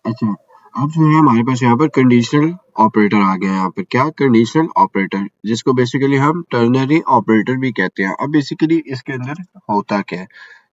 अच्छा, अब जो है हमारे पास यहाँ पर कंडीशनल ऑपरेटर आ गया है यहाँ पर। क्या? कंडीशनल ऑपरेटर, जिसको बेसिकली हम टर्नरी ऑपरेटर भी कहते हैं। अब बेसिकली इसके अंदर होता क्या है?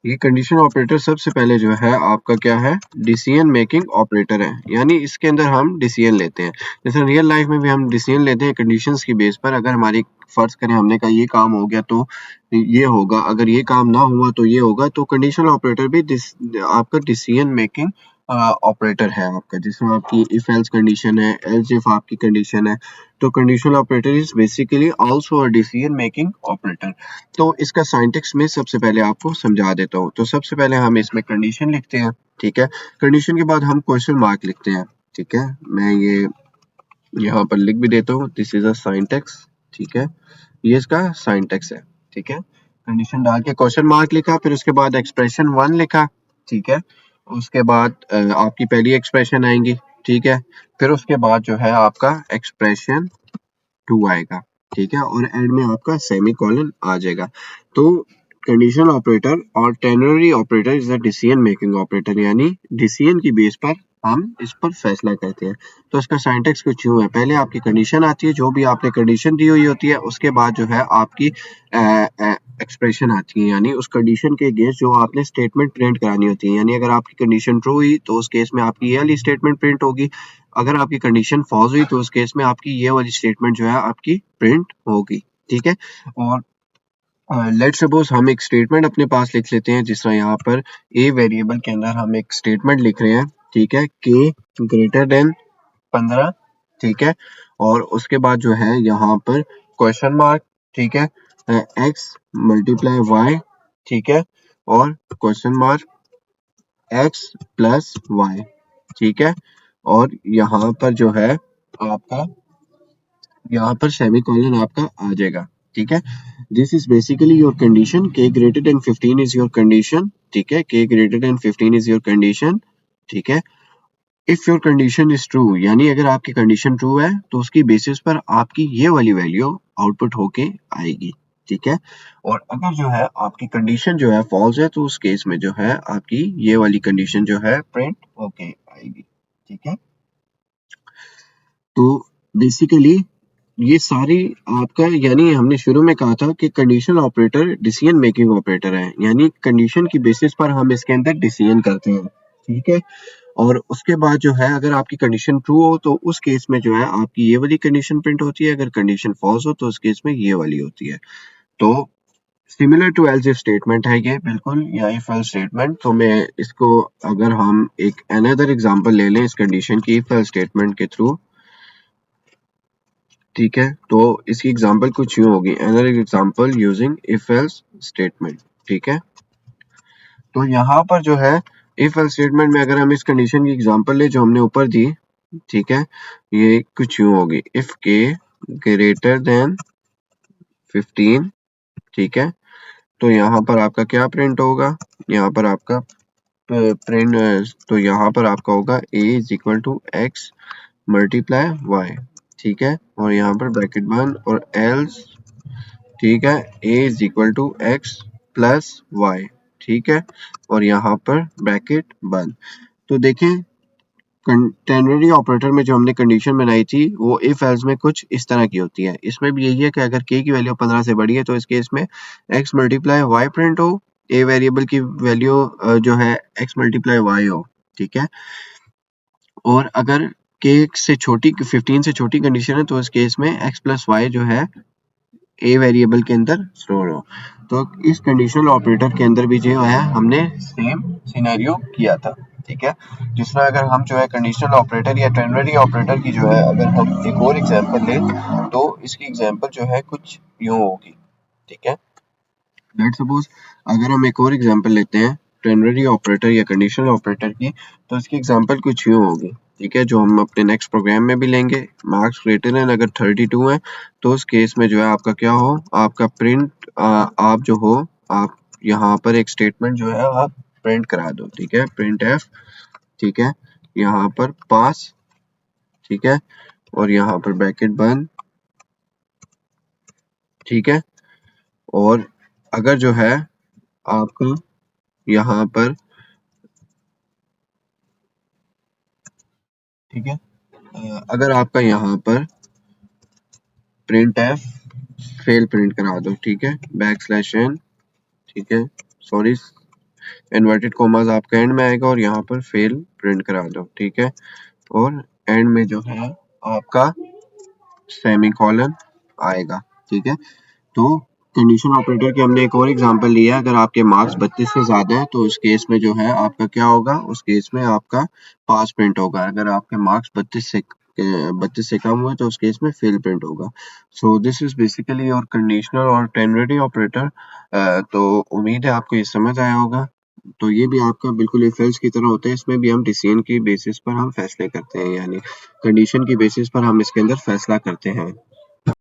ये कंडीशनल ऑपरेटर सबसे पहले जो है आपका क्या है? डिसीजन मेकिंग ऑपरेटर है। यानी इसके अंदर हम डिसीजन लेते हैं। जैसे रियल लाइफ में भी हम डिसीजन लेते हैं कंडीशंस की बेस पर। अगर हमारी फर्ज करें हमने कहा ये काम हो गया तो ये होगा, अगर ये काम ना हुआ तो ये होगा। तो कंडीशनल ऑपरेटर भी आपका डिसीजन मेकिंग ऑपरेटर है आपका, जिसमें आपकी इफ एल्स कंडीशन है, एल्स इफ आपकी कंडीशन है। तो conditional operator is basically also a decision making operator. तो इसका साइंटेक्स में सबसे पहले आपको समझा देता हूँ। तो सबसे पहले हम इसमें कंडीशन लिखते हैं, ठीक है। कंडीशन के बाद हम क्वेश्चन मार्क लिखते हैं, ठीक है। मैं ये यहाँ पर लिख भी देता हूँ, दिस इज अ साइंटेक्स, ठीक है। ये इसका साइंटेक्स है, ठीक है। कंडीशन डाल के क्वेश्चन मार्क लिखा, फिर उसके बाद एक्सप्रेशन 1 लिखा, ठीक है। उसके बाद आपकी पहली एक्सप्रेशन आएंगी, ठीक है। फिर उसके बाद जो है आपका एक्सप्रेशन 2 आएगा, ठीक है। और एंड में आपका सेमीकोलन आ जाएगा। तो कंडीशनल ऑपरेटर और tannery operator is a decision making operator, यानी डिसीजन की बेस पर हम इस पर फैसला करते हैं। तो इसका साइंटेक्स कुछ यूं है, पहले आपकी कंडीशन आती है, जो भी आपने कंडीशन दी हुई होती है, उसके बाद जो है आपकी एक्सप्रेशन आती है, यानी उस कंडीशन के अगेंस्ट जो आपने स्टेटमेंट प्रिंट करानी होती है। यानी अगर आपकी कंडीशन ट्रू हुई तो उस केस में आपकी ये वाली स्टेटमेंट प्रिंट होगी। अगर आपकी कंडीशन फॉल्स हुई तो उस केस में आपकी ये वाली स्टेटमेंट जो है आपकी प्रिंट होगी, ठीक है। और लेट्स सपोज हम एक स्टेटमेंट अपने पास लिख लेते हैं, जिस तरह यहाँ पर ए वेरिएबल के अंदर हम एक स्टेटमेंट लिख रहे हैं, ठीक है। के ग्रेटर देन 15, ठीक है। और उसके बाद जो है यहाँ पर क्वेश्चन मार्क, ठीक है, एक्स मल्टीप्लाई वाई, ठीक है। और question mark x plus y, ठीक है। और यहाँ पर जो है आपका, यहाँ पर सेमीकोलन आपका आ जाएगा, ठीक है। This is basically your condition, K greater than 15 is your condition, ठीक है। K greater than 15 is your condition, ठीक है। If your condition is true, यानी अगर आपकी कंडीशन ट्रू है तो उसकी बेसिस पर आपकी ये वाली वैल्यू आउटपुट होके आएगी, ठीक है। और अगर जो है आपकी कंडीशन जो है फॉल्स है तो उस केस में जो है आपकी ये वाली कंडीशन जो है प्रिंट होके आएगी, ठीक है। तो बेसिकली ये सारी आपका, यानी हमने शुरू में कहा था कि conditional operator decision making operator है, यानी कंडीशन की बेसिस पर हम इसके अंदर डिसीजन करते हैं, ठीक है। और उसके बाद जो है अगर आपकी कंडीशन ट्रू हो तो उस केस में जो है आपकी ये वाली कंडीशन प्रिंट होती है, अगर कंडीशन फॉल्स हो तो उस केस में ये वाली होती है। तो similar to else if statement है ये बिल्कुल, या इफ एल्स स्टेटमेंट। तो मैं इसको, अगर हम एक अनदर एग्जांपल ले लें इस कंडीशन की इफ एल्स स्टेटमेंट के थ्रू, ठीक है। तो इसकी एग्जांपल कुछ यूं होगी, another example using if else statement, ठीक है। तो यहाँ पर जो है इफ एल्स स्टेटमेंट में अगर हम इस कंडीशन की एग्जांपल ले जो हमने ऊपर दी, ठीक है, ये कुछ यूं होगी, इफ के ग्रेटर देन 15, ठीक है। तो यहाँ पर आपका क्या प्रिंट होगा? यहाँ पर आपका प्रिंट, तो यहाँ पर आपका होगा a is equal to x multiply y, ठीक है। और यहाँ पर ब्रैकेट बंद, और एल्स, ठीक है, a is equal to x plus y, ठीक है। और यहाँ पर ब्रैकेट बंद। तो देखें टेनरी ऑपरेटर में जो हमने कंडीशन बनाई थी वो इफ एल्स में कुछ इस तरह की होती है। इसमें भी यही है कि अगर k की वैल्यू 15 से बड़ी है तो इस केस में x मल्टीप्लाई वाई प्रिंट हो, a वेरिएबल की वैल्यू जो है x मल्टीप्लाई वाई हो, ठीक है। और अगर k से छोटी 15 से छोटी कंडीशन है तो इस केस में x प्लस वाई जो है a वेरिएबल के अंदर स्टोर हो। तो इस कंडीशनल ऑपरेटर के अंदर भी जो है हमने सेम सिनेरियो किया था, ठीक है। जिस तरह अगर हम जो है कंडीशनल ऑपरेटर या टेनरी ऑपरेटर की जो है अगर हम एक और एग्जांपल लें तो इसकी एग्जांपल जो है कुछ यूं होगी, ठीक है। लेट्स सपोज अगर हम एक और एग्जांपल लेते हैं टेनरी ऑपरेटर या कंडीशनल ऑपरेटर की, तो इसकी एग्जांपल कुछ यूं होगी, ठीक है, जो हम अपने नेक्स्ट प्रोग्राम में भी लेंगे। मार्क्स ग्रेटर देन अगर 32 है तो उस केस में जो है आपका क्या हो, आपका प्रिंट आप जो हो, आप यहाँ पर एक स्टेटमेंट जो है आप प्रिंट करा दो, ठीक है, प्रिंट एफ, ठीक है। यहाँ पर पास, ठीक है। और यहाँ पर ब्रैकेट बंद, ठीक है। और अगर जो है आपका यहाँ पर ठीक है। अगर आपका यहाँ पर प्रिंट एफ फेल प्रिंट करा दो, ठीक है, \n, ठीक है, सॉरी, इन्वर्टेड कॉमास आपका एंड में आएगा और यहाँ पर फेल प्रिंट करा दो, ठीक है, और एंड में जो है आपका सेमीकोलन आएगा, ठीक है। तो कंडीशन ऑपरेटर की हमने एक और एग्जांपल लिया है। अगर आपके मार्क्स 32 से ज्यादा है तो उस केस में जो है आपका क्या होगा, उस केस में आपका पास प्रिंट होगा। अगर आपके मार्क्स 32 से कम हुए तो उस केस में फेल प्रिंट होगा। So this is basically your conditional और टेनरी ऑपरेटर। तो उम्मीद है आपको ये समझ आया होगा। तो ये भी आपका बिल्कुल इफ एल्स की तरह होता है। इसमें भी हम डिसीजन की बेसिस पर हम फैसले करते हैं, यानी कंडीशन की बेसिस पर हम इसके अंदर फैसला करते हैं।